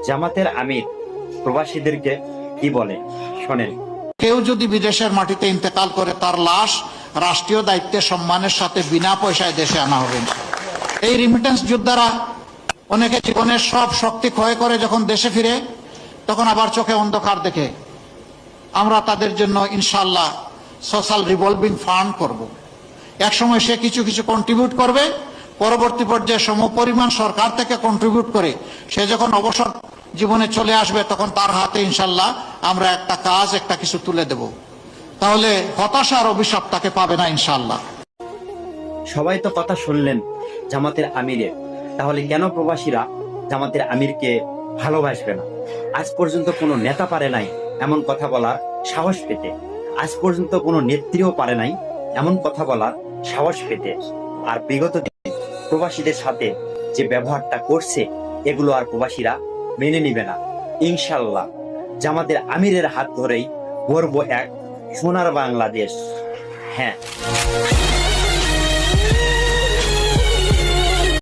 জামাতের আমির প্রবাসীদেরকে কি বলে শোনেন। কেউ যদি বিদেশের মাটিতে ইন্তেকাল করে তার লাশ রাষ্ট্রীয় দায়িত্বে সম্মানের সাথে বিনা পয়সায় দেশে আনা হবে। এই রিমিটেন্স যোদ্ধারা অনেকে জীবনের সব শক্তি ক্ষয় করে যখন দেশে ফিরে তখন আবার চোখে অন্ধকার দেখে। আমরা তাদের জন্য ইনশাআল্লাহ সোশ্যাল রিভলভিং ফান্ড করব। একসময় সে কিছু কিছু কন্ট্রিবিউট করবে, পরবর্তী পর্যায়ে সমপরিমাণ সরকার থেকে কন্ট্রিবিউট করে সে যখন অবসর জীবনে চলে আসবে তখন তার হাতে ইনশাআল্লাহ আমরা একটা কাজ একটা কিছু তুলে দেব। তাহলে হতাশার অভিশাপ তাকে পাবে না ইনশাআল্লাহ। সবাই তো কথা শুনলেন জামাতের আমিরের, তাহলে কেন প্রবাসীরা জামাতের আমিরকে ভালোবাসবে না? আজ পর্যন্ত কোনো নেতা পারে নাই এমন কথা বলার সাহস পেতে, আজ পর্যন্ত কোনো নেত্রীও পারে নাই এমন কথা বলার সাহস পেতে। আর বিগত দিনে প্রবাসীদের সাথে যে ব্যবহারটা করছে এগুলো আর প্রবাসীরা মেনে নিবে না। ইনশাল্লাহ জামাতের আমিরের হাত ধরেই গড়ব এক সোনার বাংলাদেশ। হ্যাঁ।